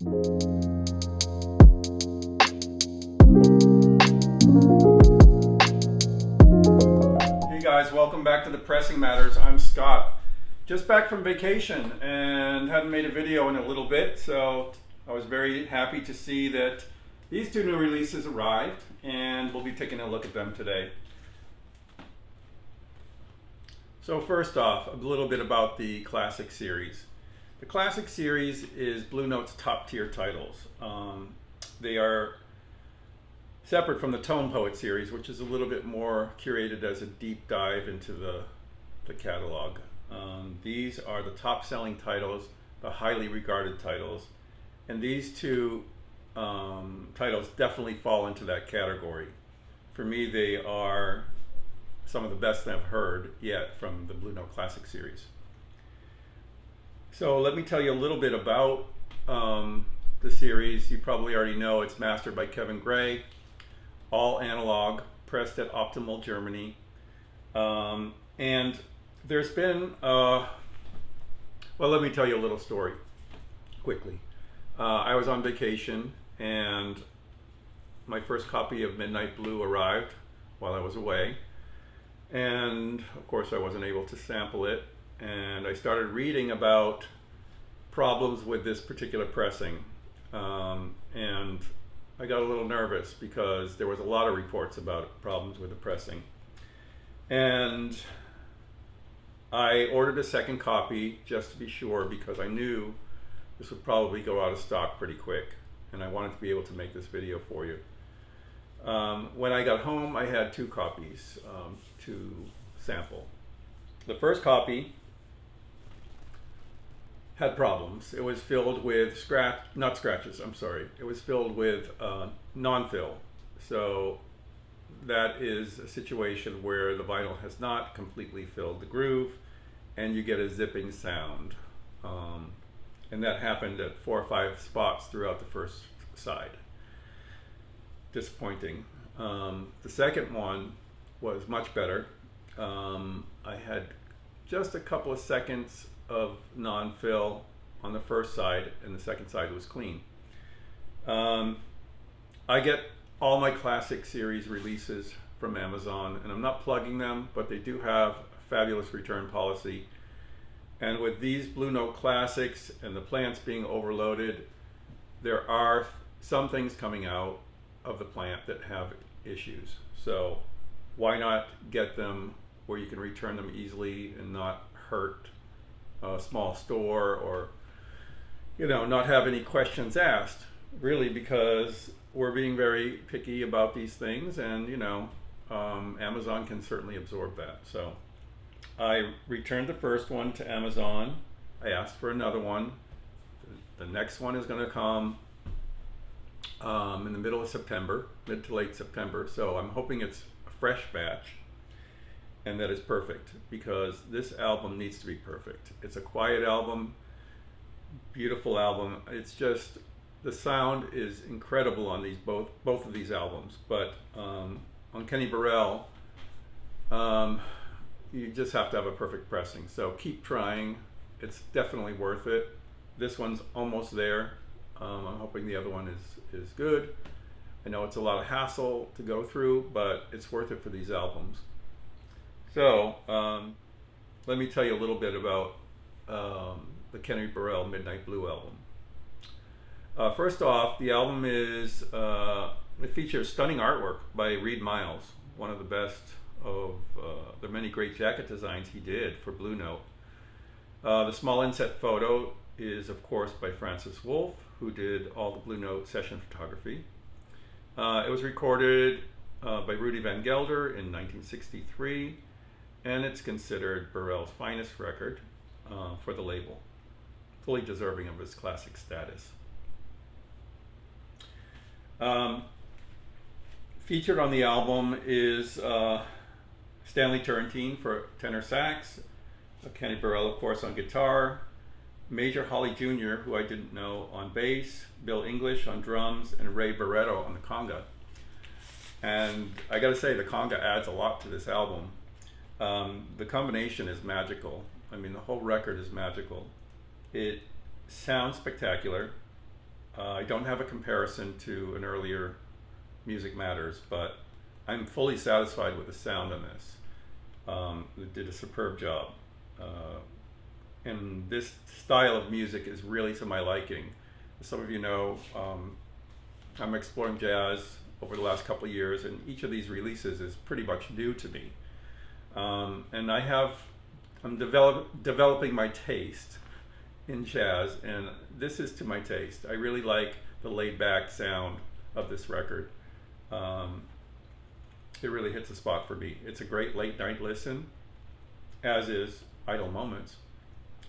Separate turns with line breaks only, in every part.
Hey guys, welcome back to the Pressing Matters. I'm Scott. Just back from vacation and hadn't made a video in a little bit, so I was very happy to see that these two new releases arrived, and we'll be taking a look at them today. So first off, a little bit about the Classic series. The Classic series is Blue Note's top tier titles. They are separate from the Tone Poet series, which is a little bit more curated as a deep dive into the catalog. These are the top selling titles, the highly regarded titles, and these two titles definitely fall into that category. For me, they are some of the best I've heard yet from the Blue Note Classic series. So let me tell you a little bit about the series. You probably already know it's mastered by Kevin Gray, all analog, pressed at Optimal Germany. And there's been, well, let me tell you a little story quickly. I was on vacation and my first copy of Midnight Blue arrived while I was away. And of course I wasn't able to sample it. And I started reading about problems with this particular pressing. And I got a little nervous because there was a lot of reports about problems with the pressing. And I ordered a second copy just to be sure, because I knew this would probably go out of stock pretty quick, and I wanted to be able to make this video for you. When I got home, I had two copies to sample. The first copy had problems. It was filled with it was filled with non-fill. So that is a situation where the vinyl has not completely filled the groove and you get a zipping sound. And that happened at 4 or 5 spots throughout the first side. Disappointing. The second one was much better. I had just a couple of seconds of non-fill on the first side, and the second side was clean. I get all my Classic series releases from Amazon, and I'm not plugging them, but they do have a fabulous return policy. And with these Blue Note Classics and the plants being overloaded, there are some things coming out of the plant that have issues. So why not get them where you can return them easily and not hurt a small store, or not have any questions asked, really, because we're being very picky about these things, and Amazon can certainly absorb that. So I returned the first one to Amazon. I asked for another one. The next one is going to come in the middle of September, mid to late September. So I'm hoping it's a fresh batch and that it's perfect, because this album needs to be perfect. It's a quiet album, beautiful album. It's just, the sound is incredible on these both of these albums. But on Kenny Burrell, you just have to have a perfect pressing. So keep trying. It's definitely worth it. This one's almost there. I'm hoping the other one is good. I know it's a lot of hassle to go through, but it's worth it for these albums. So let me tell you a little bit about the Kenny Burrell Midnight Blue album. First off, the album is, it features stunning artwork by Reed Miles, one of the best of the many great jacket designs he did for Blue Note. The small inset photo is, of course, by Francis Wolff, who did all the Blue Note session photography. It was recorded by Rudy Van Gelder in 1963, and it's considered Burrell's finest record for the label, fully deserving of its classic status. Featured on the album is Stanley Turrentine for tenor sax, Kenny Burrell, of course, on guitar, Major Holly Jr., who I didn't know, on bass, Bill English on drums, and Ray Barretto on the conga. And I gotta say, the conga adds a lot to this album. The combination is magical. I mean, the whole record is magical. It sounds spectacular. I don't have a comparison to an earlier Music Matters, but I'm fully satisfied with the sound on this. It did a superb job. And this style of music is really to my liking. As some of you know, I'm exploring jazz over the last couple of years, and each of these releases is pretty much new to me. And I'm developing my taste in jazz, and this is to my taste. I really like the laid-back sound of this record. It really hits a spot for me. It's a great late-night listen, as is Idle Moments,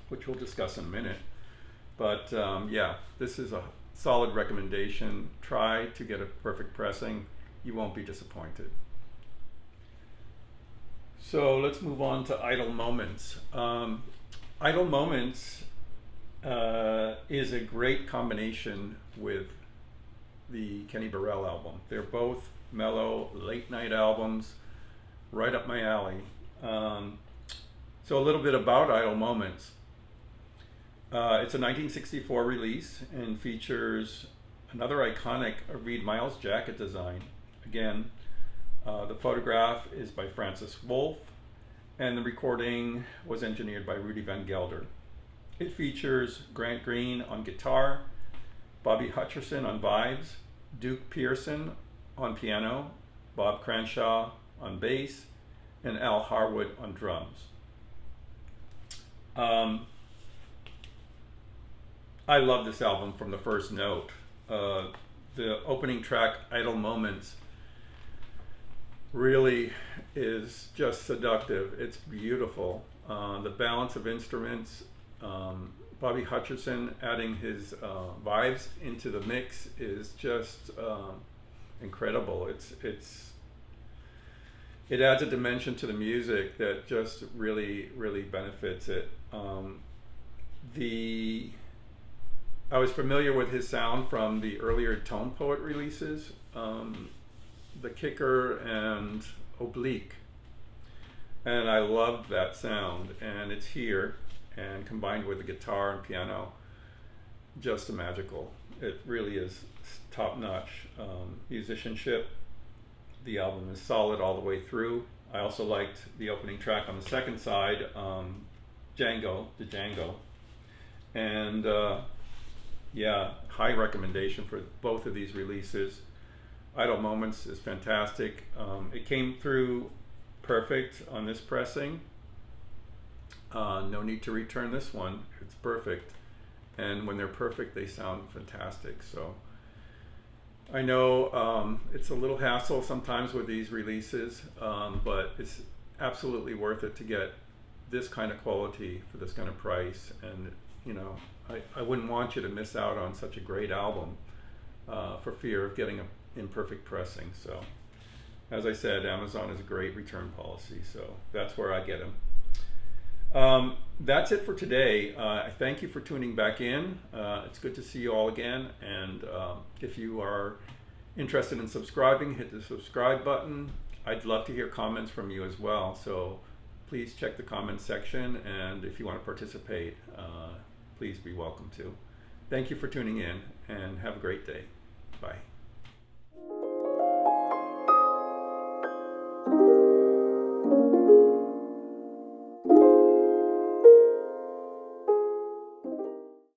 which we'll discuss in a minute. But yeah, this is a solid recommendation. Try to get a perfect pressing. You won't be disappointed. So let's move on to Idle Moments. Idle Moments is a great combination with the Kenny Burrell album. They're both mellow, late night albums, right up my alley. So a little bit about Idle Moments. It's a 1964 release and features another iconic Reed Miles jacket design. Again, the photograph is by Francis Wolff, and the recording was engineered by Rudy Van Gelder. It features Grant Green on guitar, Bobby Hutcherson on vibes, Duke Pearson on piano, Bob Cranshaw on bass, and Al Harwood on drums. I love this album from the first note. The opening track, Idle Moments, really is just seductive. It's beautiful. The balance of instruments, Bobby Hutcherson adding his vibes into the mix is just incredible. It adds a dimension to the music that just really benefits it. I was familiar with his sound from the earlier Tone Poet releases, The Kicker and Oblique, and I loved that sound, and it's here, and combined with the guitar and piano, just magical. It really is top-notch musicianship. The album is solid all the way through. I also liked the opening track on the second side, Django, and yeah, high recommendation for both of these releases. Idle Moments is fantastic. It came through perfect on this pressing. No need to return this one. It's perfect. And when they're perfect, they sound fantastic. So I know it's a little hassle sometimes with these releases, but it's absolutely worth it to get this kind of quality for this kind of price. And you know, I wouldn't want you to miss out on such a great album for fear of getting an imperfect pressing. So as I said, Amazon is a great return policy, so that's where I get them. That's it for today. I thank you for tuning back in. It's good to see you all again, and if you are interested in subscribing, hit the subscribe button. I'd love to hear comments from you as well, so please check the comments section, and if you want to participate, please be welcome to. Thank you for tuning in, and have a great day. Bye.